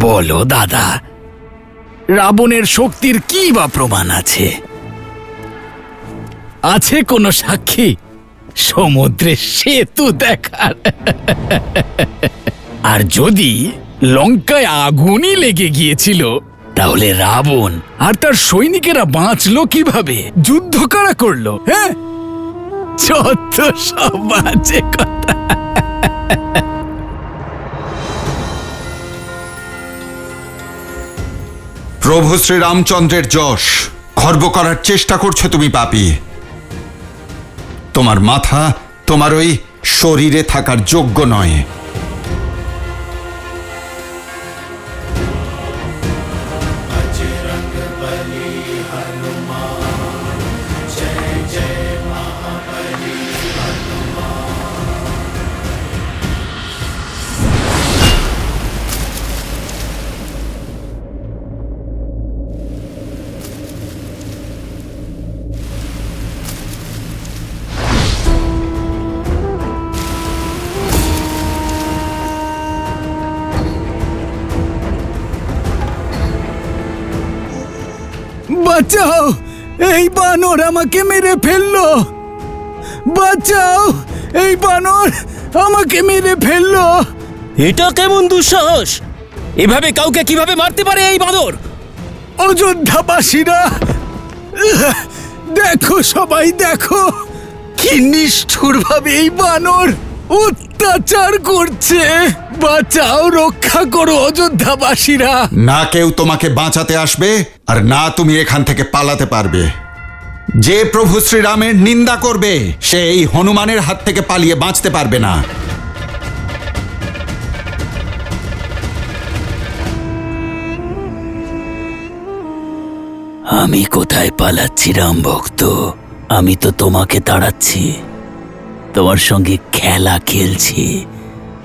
বলো দাদা, রাবণের শক্তির কি বা প্রমাণ আছে? আছে কোনো সাক্ষী সমুদ্রের সেতু দেখার? আর যদি লঙ্কায় আগুনই লেগে গিয়েছিল, তাহলে রাবণ আর তার সৈনিকেরা বাঁচলো কিভাবে? যুদ্ধ কারা করলো? হ্যাঁ, যত সব বাজে কথা। প্রভু শ্রীরামচন্দ্রের যশ খর্ব করার চেষ্টা করছো তুমি পাপী। তোমার মাথা তোমার ওই শরীরে থাকার যোগ্য নয়। বাঁচাও, এই বানর আমাকে মেরে ফেললো! বাঁচাও, এই বানর আমাকে মেরে ফেললো! এটা কেমন দুঃসাহস? এভাবে কাউকে কিভাবে মারতে পারে এই বাঁদর? অযোধ্যাবাসীরা, দেখো, সবাই দেখো, কি নিষ্ঠুর ভাবে এই বানর অত্যাচার করছে! বাঁচাও, রক্ষা করো অযোধ্যাবাসীরা! না কেউ তোমাকে বাঁচাতে আসবে, আর না তুমি এখান থেকে পালাতে পারবে। যে প্রভু শ্রীরামের নিন্দা করবে, সে এই হনুমানের হাত থেকে পালিয়ে বাঁচতে পারবে না। আমি কোথায় পালাচ্ছি রাম ভক্ত? আমি তো তোমাকে তাড়াচ্ছি, তোমার সঙ্গে খেলা খেলছি।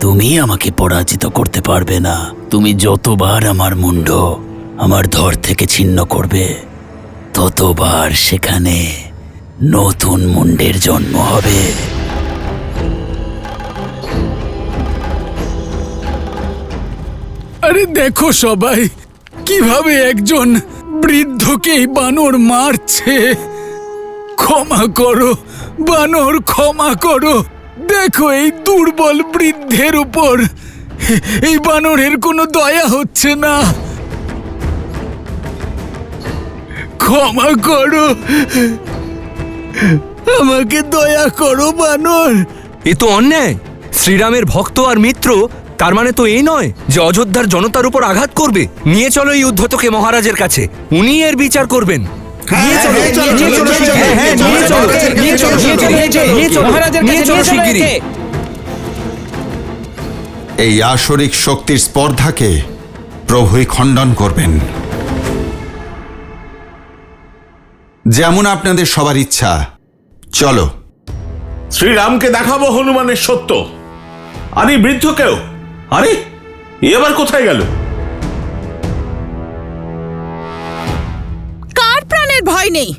তুমি আমাকে পরাজিত করতে পারবে না। তুমি যতবার আমার মুন্ড আমার ধর থেকে ছিন্ন করবে, ততবার সেখানে নতুন মুন্ডের জন্ম হবে। আরে দেখো সবাই, কিভাবে একজন বৃদ্ধকে এই বানর মারছে! ক্ষমা করো বানর, ক্ষমা করো। দেখো, এই দুর্বল বৃদ্ধের উপর এই বানরের কোনো দয়া হচ্ছে না। ক্ষমা করো, আমাকে দয়া করো বানর। এ তো অন্যায়। শ্রীরামের ভক্ত আর মিত্র, তার মানে তো এই নয় যে অযোধ্যার জনতার উপর আঘাত করবে। নিয়ে চলো এই উদ্ধতকে মহারাজের কাছে, উনি এর বিচার করবেন। এই আসরিক শক্তির স্পর্ধাকে প্রভুই খণ্ডন করবেন। যেমন আপনাদের সবার ইচ্ছা। চলো, শ্রীরামকে দেখাবো হনুমানের সত্য। আরে বৃদ্ধ কেউ, আরে এ আবার কোথায় গেল? কার প্রাণের ভয় নেই?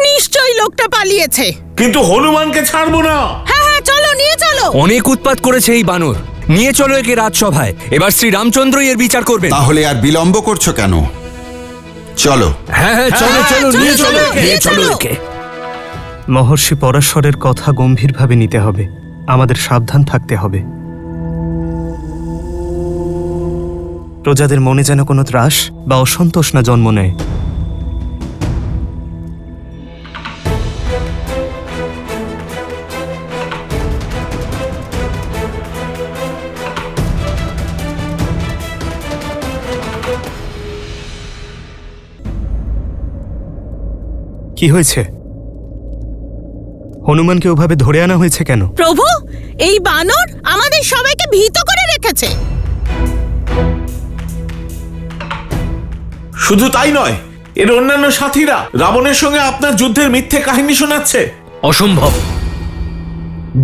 নিশ্চয়ই লোকটা পালিয়েছে। কিন্তু হনুমানকে ছাড়বো না। হ্যাঁ হ্যাঁ, চলো, নিয়ে চলো। অনেক উৎপাত করেছে এই বানর, নিয়ে চলো একে রাজসভায়। এবার শ্রীরামচন্দ্রই এর বিচার করবেন। তাহলে আর বিলম্ব করছো কেন? চলো। হ্যাঁ হ্যাঁ, চলো চলো, নিয়ে চলো, নিয়ে চলো একে। মহর্ষি পরাশরের কথা গম্ভীরভাবে নিতে হবে, আমাদের সাবধান থাকতে হবে। প্রজাদের মনে যেন কোনো ত্রাস বা অসন্তোষ না জন্ম নেয়। কি হয়েছে? হনুমানকে ওভাবে ধরে আনা হয়েছে কেন? প্রভু, এই বানর আমাদের সবাইকে ভীত করে রেখেছে। শুধু তাই নয়, এর অন্যান্য সাথীরা রাবণের সঙ্গে আপনার যুদ্ধের মিথ্যে কাহিনী শোনাচ্ছে। অসম্ভব।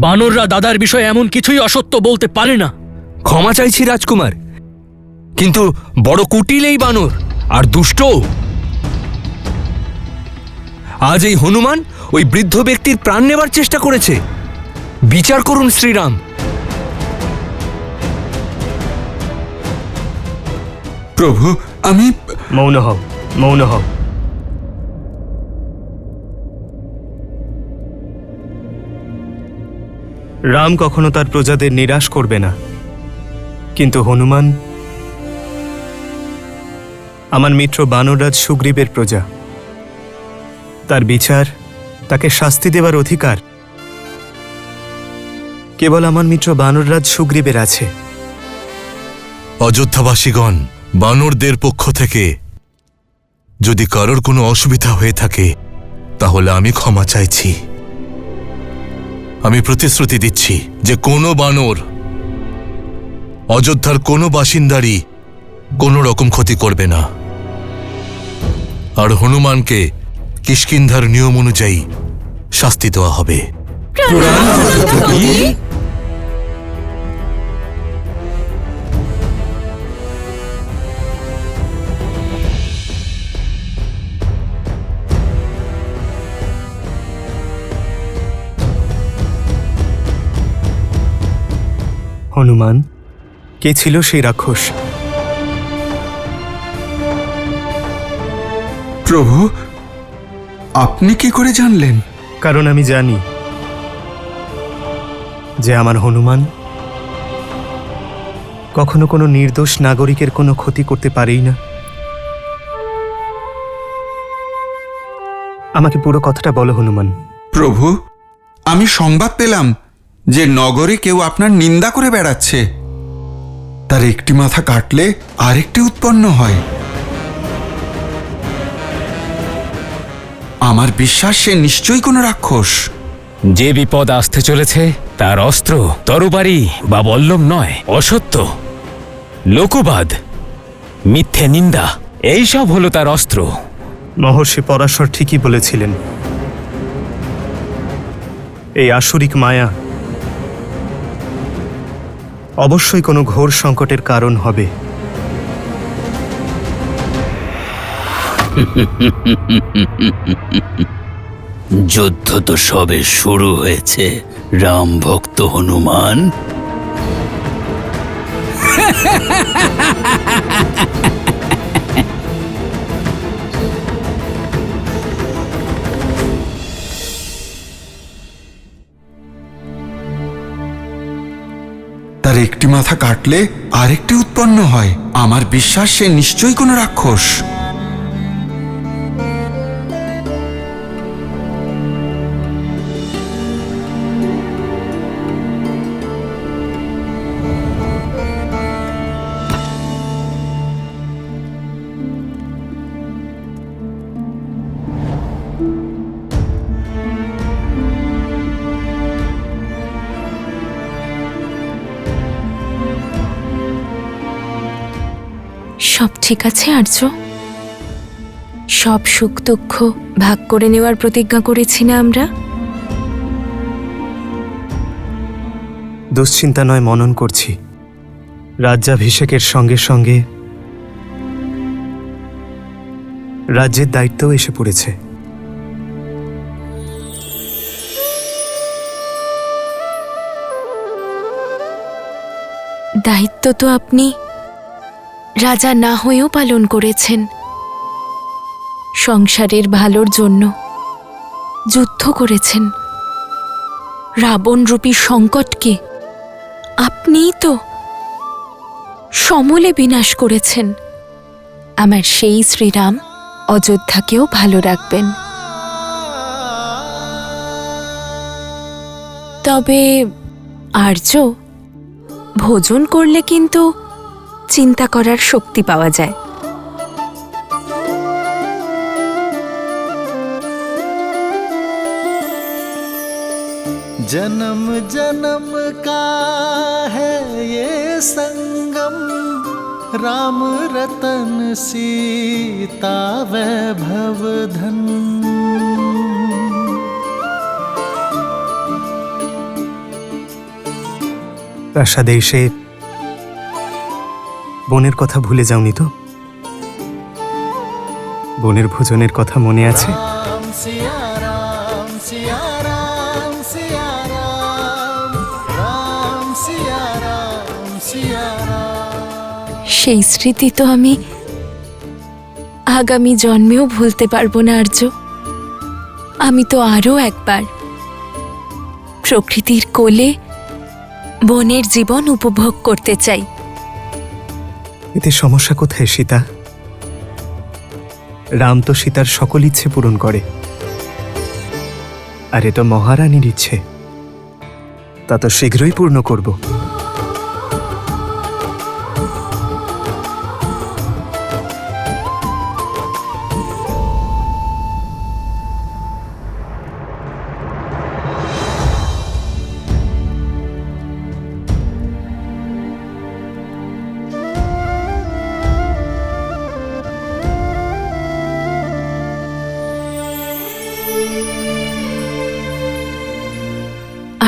বানররা দাদার বিষয়ে এমন কিছুই অসত্য বলতে পারে না। ক্ষমা চাইছি রাজকুমার, কিন্তু বড় কুটিল এই বানর, আর দুষ্ট। আজ এই হনুমান ওই বৃদ্ধ ব্যক্তির প্রাণ নেবার চেষ্টা করেছে। বিচার করুন শ্রীরাম। প্রভু, আমি মৌন হও, মৌন হও। রাম কখনো তার প্রজাদের নিরাশ করবে না, কিন্তু হনুমান আমার মিত্র বানররাজ সুগ্রীবের প্রজা। তার বিচার, তাকে শাস্তি দেবার অধিকার কেবল আমার মিত্র বানররাজ সুগ্রীবের আছে। অযোধ্যাবাসীগণ, বানরদের পক্ষ থেকে যদি কারোর কোনো অসুবিধা হয়ে থাকে তাহলে আমি ক্ষমা চাইছি। আমি প্রতিশ্রুতি দিচ্ছি যে কোনো বানর অযোধ্যার কোনো বাসিন্দারই কোনো রকম ক্ষতি করবে না। আর হনুমানকে কিষ্কিন্ধার নিয়ম অনুযায়ী শাস্তি দেওয়া হবে। হনুমান, কে ছিল সেই রাক্ষস? প্রভু, আপনি কি করে জানলেন? কারণ আমি জানি যে আমার হনুমান কখনো কোনো নির্দোষ নাগরিকের কোনো ক্ষতি করতে পারেই না। আমাকে পুরো কথাটা বলো হনুমান। প্রভু, আমি সংবাদ পেলাম যে নগরে কেউ আপনার নিন্দা করে বেড়াচ্ছে। তার একটি মাথা কাটলে আরেকটি উৎপন্ন হয়। আমার বিশ্বাস সে নিশ্চয়ই কোনো রাক্ষস। যে বিপদ আসতে চলেছে তার অস্ত্র তরবারি বা বল্লম নয়, অসত্য, লোকবাদ, মিথ্যে নিন্দা, এইসব হলো তার অস্ত্র। মহর্ষি পরাশর ঠিকই বলেছিলেন, এই আসুরিক মায়া অবশ্যই কোনো ঘোর সংকটের কারণ হবে। যুদ্ধ তো সবে শুরু হয়েছে, রাম ভক্ত হনুমান। তার একটি মাথা কাটলে আরেকটি উৎপন্ন হয়। আমার বিশ্বাস সে নিশ্চয়ই কোনো রাক্ষস। সব ঠিক আছে আর্য? সব সুখ দুঃখ ভাগ করে নেওয়ার প্রতিজ্ঞা করেছি না আমরা? দুশ্চিন্তা নয়, মনন করছি। রাজ্যাভিষেকের সঙ্গে সঙ্গে রাজ্যের দায়িত্বও এসে পড়েছে। দায়িত্ব তো আপনি রাজা না হয়েও পালন করেছেন। সংসারের ভালোর জন্য যুদ্ধ করেছেন। রাবণরূপী সংকটকে আপনিই তো সমূলে বিনাশ করেছেন। আমার সেই শ্রীরাম অযোধ্যাকেও ভালো রাখবেন। তবে আর্য, ভোজন করলে কিন্তু চিন্তা করার শক্তি পাওয়া যায়। जन्म जन्म का है ये संगम, राम रतन सीता वैभव धन। প্রাসাদে এসে বোনের কথা ভুলে যাওনি তো? বোনের ভোজনের কথা মনে আছে? राम सिया राम सिया राम सिया राम, राम सिया राम सिया राम। সেই স্মৃতি তো আমি আগামী জন্মেও ভুলতে পারবো না আর্য। আমি তো আরও একবার প্রকৃতির কোলে বনের জীবন উপভোগ করতে চাই। এতে সমস্যা কোথায় সীতা? রাম তো সীতার সকল ইচ্ছে পূরণ করে, আর এটা মহারানীর ইচ্ছে, তা তো শীঘ্রই পূর্ণ করব।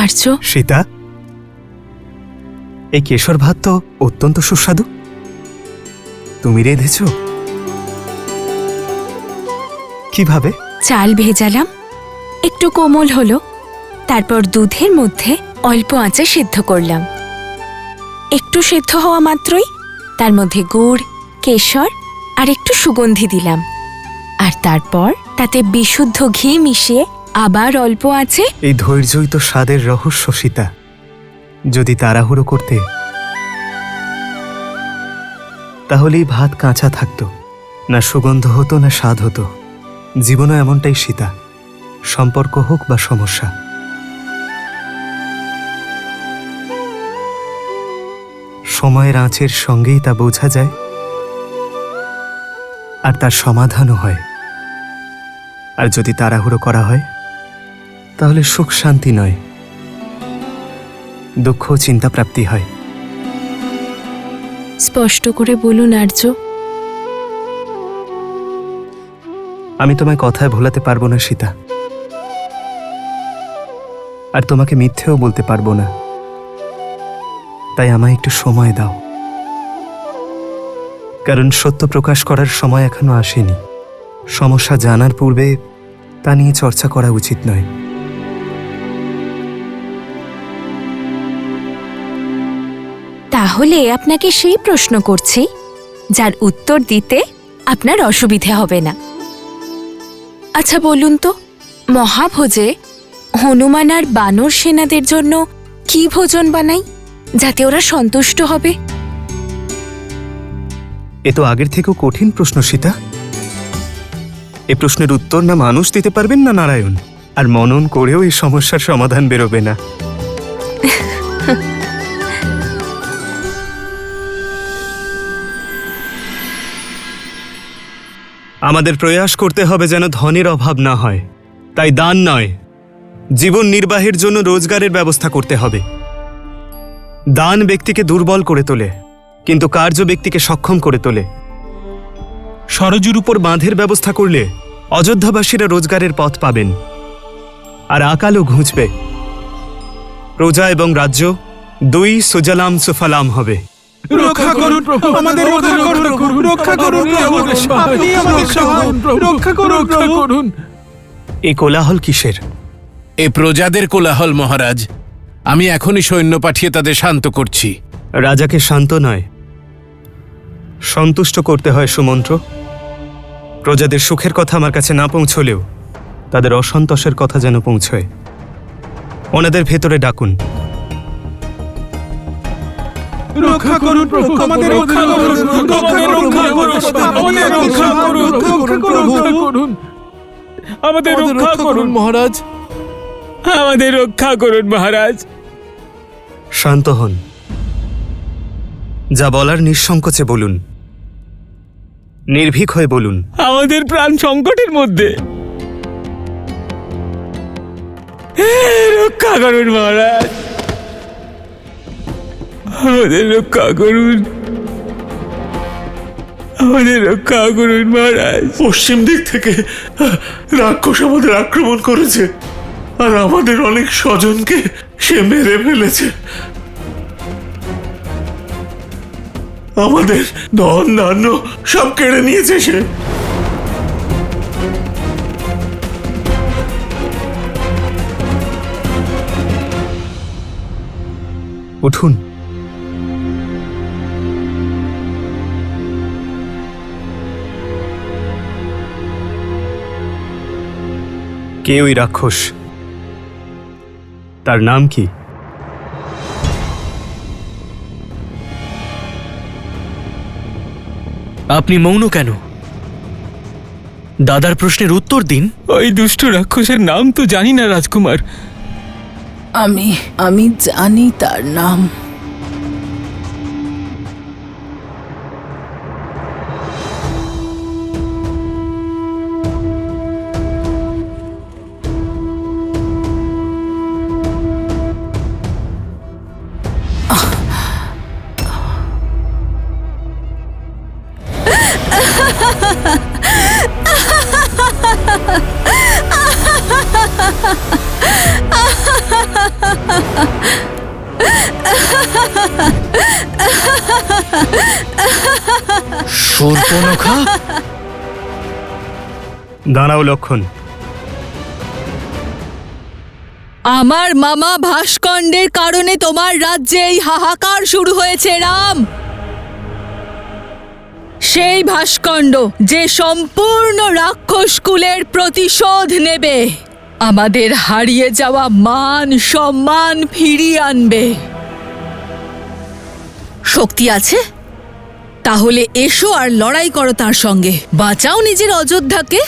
আর্য, সীতা, এই কেশর ভাত তো অত্যন্ত সুস্বাদু। তুমি রেঁধেছ? কিভাবে? চাল ভেজালাম, একটু কোমল হলো, তারপর দুধের মধ্যে অল্প আঁচে সিদ্ধ করলাম। একটু সিদ্ধ হওয়া মাত্রই তার মধ্যে গুড়, কেশর আর একটু সুগন্ধি দিলাম, আর তারপর তাতে বিশুদ্ধ ঘি মিশিয়ে আবার অল্প আঁচে। এই ধৈর্যই তো স্বাদের রহস্য সীতা। যদি তাড়াহুড়ো করতে তাহলেই ভাত কাঁচা থাকতো, না সুগন্ধ হতো না স্বাদ হতো। জীবনও এমনটাই সীতা, সম্পর্ক হোক বা সমস্যা। সময়ের আঁচের সঙ্গেই তা বোঝা যায়, আর তার সমাধানও হয়। আর যদি তাড়াহুড়ো করা হয় তাহলে সুখ শান্তি নয়, দুঃখ চিন্তা প্রাপ্তি হয়। স্পষ্ট করে বলুন আর্য। আমি তোমায় কথায় ভোলাতে পারবো না সীতা, আর তোমাকে মিথ্যেও বলতে পারবো না। তাই আমায় একটু সময় দাও, কারণ সত্য প্রকাশ করার সময় এখনো আসেনি। সমস্যা জানার পূর্বে তা নিয়ে চর্চা করা উচিত নয়। তাহলে আপনাকে সেই প্রশ্ন করছি যার উত্তর দিতে আপনার অসুবিধে হবে না। আচ্ছা বলুন তো, মহাভোজে হনুমান আর বানর সেনাদের জন্য কি ভোজন বানাই যাতে ওরা সন্তুষ্ট হবে? এ তো আগের থেকেও কঠিন প্রশ্ন সীতা। এ প্রশ্নের উত্তর না মানুষ দিতে পারবেন না নারায়ণ, আর মনন করেও এই সমস্যার সমাধান বেরোবে না। আমাদের প্রয়াস করতে হবে যেন ধনের অভাব না হয়। তাই দান নয়, জীবন নির্বাহের জন্য রোজগারের ব্যবস্থা করতে হবে। দান ব্যক্তিকে দুর্বল করে তোলে, কিন্তু কার্য ব্যক্তিকে সক্ষম করে তোলে। সরজুর উপর বাঁধের ব্যবস্থা করলে অযোধ্যাবাসীরা রোজগারের পথ পাবেন, আর আকালও ঘুঁচবে। প্রজা এবং রাজ্য দুই সুজলাম সুফলাম হবে। রক্ষা করুন প্রভু, আমাদের রক্ষা করুন, রক্ষা করুন প্রভু, আপনি আমাদের সহায়, রক্ষা করুন, রক্ষা করুন। এই কোলাহল কিসের? এ প্রজাদের কোলাহল মহারাজ। আমি এখনই সৈন্য পাঠিয়ে তাদের শান্ত করছি। রাজাকে শান্ত নয়, সন্তুষ্ট করতে হয় সুমন্ত্র। প্রজাদের সুখের কথা আমার কাছে না পৌঁছলেও তাদের অসন্তোষের কথা যেন পৌঁছয়। ওনাদের ভেতরে ডাকুন। রক্ষা করুন প্রভু, আমাদের রক্ষা করুন, রক্ষা করুন, আমাদের রক্ষা করুন, রক্ষা করুন, আমাদের রক্ষা করুন মহারাজ, আমাদের রক্ষা করুন মহারাজ। শান্ত হন, যা বলার নিঃসংকোচে বলুন, নির্ভীক হয়ে বলুন। আমাদের প্রাণ সংকটের মধ্যে, রক্ষা করুন মহারাজ, আমাদের রক্ষা করুন, আমাদের রক্ষা করুন মহারাজ। পশ্চিম দিক থেকে রাক্ষস আমাদের আক্রমণ করেছে, আর আমাদের অনেক স্বজনকে সে মেরে ফেলেছে। আমাদের ধন ধান্য সব কেড়ে নিয়েছে সে। উঠুন, কে ওই রাক্ষস? তার নাম কি? আপনি মৌন কেন? দাদার প্রশ্নের উত্তর দিন। ওই দুষ্ট রাক্ষসের নাম তো জানি না রাজকুমার। আমি জানি তার নাম। শূর্পণখা? দাঁড়াও লক্ষণ। আমার মামা ভাস্কণ্ডের কারণে তোমার রাজ্যে এই হাহাকার শুরু হয়েছে রাম। সেই ভাস্কণ্ড যে সম্পূর্ণ রাক্ষস কুলের প্রতিশোধ নেবে, আমাদের হারিয়ে যাওয়া মান সম্মান ফিরিয়ে আনবে। শক্তি আছে? তাহলে এসো আর লড়াই করো তার সঙ্গে, বাঁচাও নিজের অযোধ্যাকে।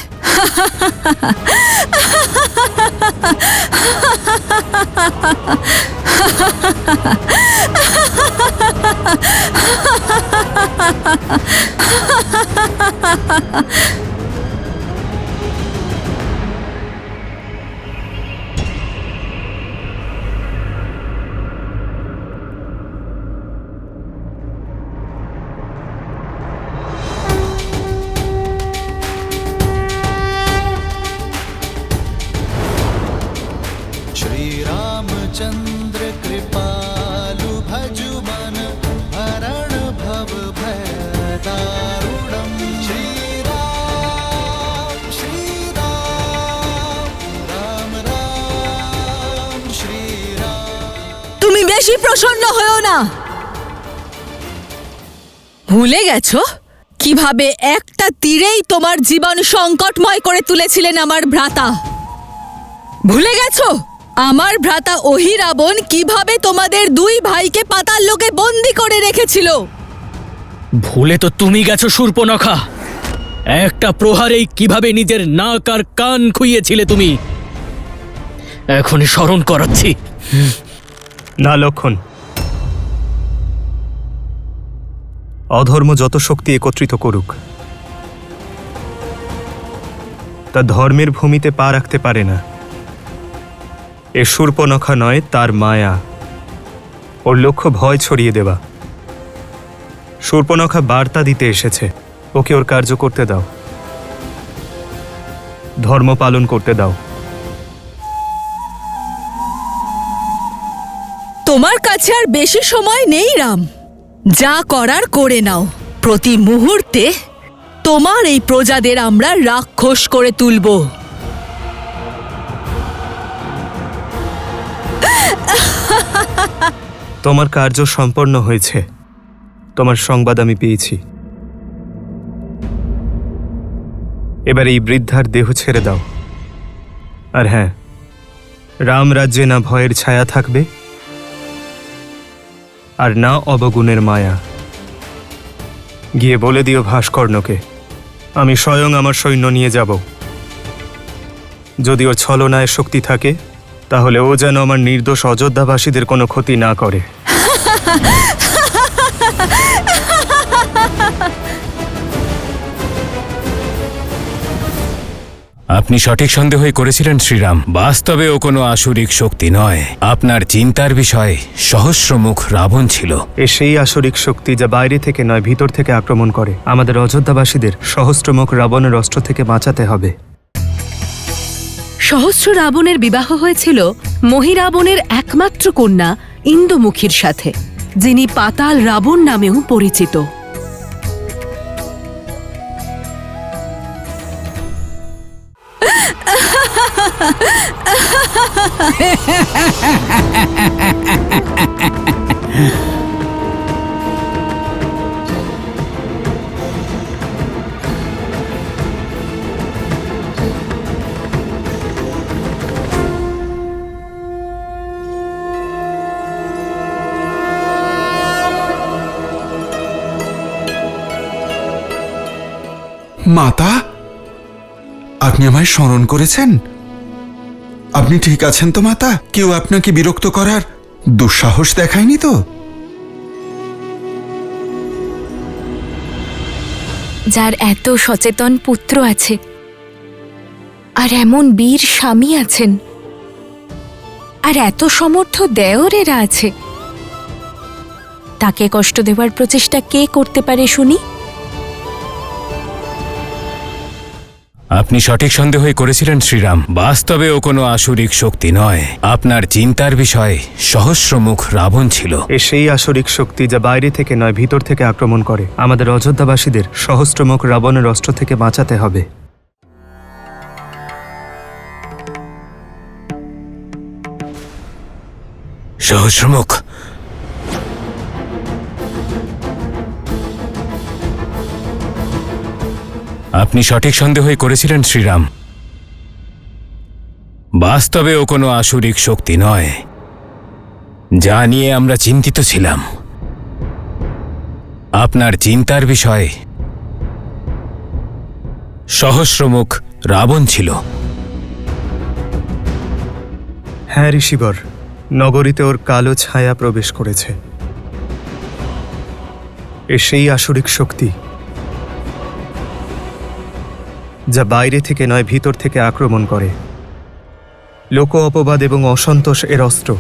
चंद्र कृपालु भजु मन हरण भव भय दारुणम। श्री राम राम राम श्री राम। তুমি বেশি প্রসন্ন হও না। ভুলে গেছো কিভাবে একটা তীরেই তোমার জীবন সংকটময় করে তুলেছিলেন আমার ভ্রাতা? ভুলে গেছো আমার ভ্রাতা অহিরাবণ কিভাবে তোমাদের দুই ভাইকে পাতাল লোকে বন্দি করে রেখেছিল? ভুলে তো তুমি গেছো শূর্পণখা। একটা প্রহারেই কিভাবে নিজের নাক আর কান খুইয়েছিলে তুমি। এখনই স্মরণ করাচ্ছি। না লক্ষণ, অধর্ম যত শক্তি একত্রিত করুক, তা ধর্মের ভূমিতে পা রাখতে পারে না। এ শূর্পণখা নয়, তার মায়া। ওর লক্ষ্য ভয় ছড়িয়ে দেওয়া। শূর্পণখা বার্তা দিতে এসেছে, ওকে ওর কার্য করতে দাও, ধর্ম পালন করতে দাও। তোমার কাছে আর বেশি সময় নেই রাম। যা করার করে নাও। প্রতি মুহূর্তে তোমার এই প্রজাদের আমরা রাক্ষস করে তুলব। তোমার কার্য সম্পন্ন হয়েছে, তোমার সংবাদ আমি পেয়েছি। এবার এই বৃদ্ধার দেহ ছেড়ে দাও। আর হ্যাঁ, রাম রাজ্যে না ভয়ের ছায়া থাকবে আর না অবগুণের মায়া। গিয়ে বলে দিও ভাস্কর্ণকে আমি স্বয়ং আমার সৈন্য নিয়ে যাব। যদি ওর ছলনায় শক্তি থাকে তাহলে ও যেন আমার নির্দোষ অযোধ্যাবাসীদের কোনো ক্ষতি না করে। আপনি সঠিক সন্দেহই করেছিলেন শ্রীরাম। বাস্তবে ও কোনো আসুরিক শক্তি নয়। আপনার চিন্তার বিষয় সহস্রমুখ রাবণ ছিল। এ সেই আসরিক শক্তি যা বাইরে থেকে নয়, ভিতর থেকে আক্রমণ করে। আমাদের অযোধ্যাবাসীদের সহস্রমুখ রাবণের অস্ত্র থেকে বাঁচাতে হবে। সহস্র রাবণের বিবাহ হয়েছিল মহিরাবণের একমাত্র কন্যা ইন্দুমুখীর সাথে, যিনি পাতাল রাবণ নামেও পরিচিত। মাতা, আপনি আমায় স্মরণ করেছেন? আপনি ঠিক আছেন তো মাতা? কেউ আপনাকে বিরক্ত করার দুঃসাহস দেখায়নি তো? যার এত সচেতন পুত্র আছে আর এমন বীর স্বামী আছেন আর এত সমর্থ দেওরেরা আছে, তাকে কষ্ট দেওয়ার প্রচেষ্টা কে করতে পারে শুনি? আপনি সঠিক সন্দেহই করেছিলেন শ্রীরাম। বাস্তবে ও কোনো আসুরিক শক্তি নয়। আপনার চিন্তার বিষয় সহস্রমুখ রাবণ ছিল। এ সেই আসরিক শক্তি যা বাইরে থেকে নয় ভিতর থেকে আক্রমণ করে। আমাদের অযোধ্যাবাসীদের সহস্রমুখ রাবণের অস্ত্র থেকে বাঁচাতে হবে। সহস্রমুখ, আপনি সঠিক সন্দেহই করেছিলেন শ্রীরাম। বাস্তবে ও কোনো আসুরিক শক্তি নয়, যা নিয়ে আমরা চিন্তিত ছিলাম। আপনার চিন্তার বিষয় সহস্রমুখ রাবণ ছিল। হ্যাঁ ঋষিবর, নগরীতে ওর কালো ছায়া প্রবেশ করেছে। এ সেই আসরিক শক্তি যা বাইরে থেকে নয় ভিতর থেকে আক্রমণ করে। লোক অপবাদ এবং অসন্তোষ এর অস্ত্র।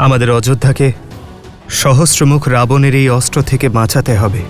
আমাদের অযোধ্যাকে সহস্রমুখ রাবণের এই অস্ত্র থেকে বাঁচাতে হবে।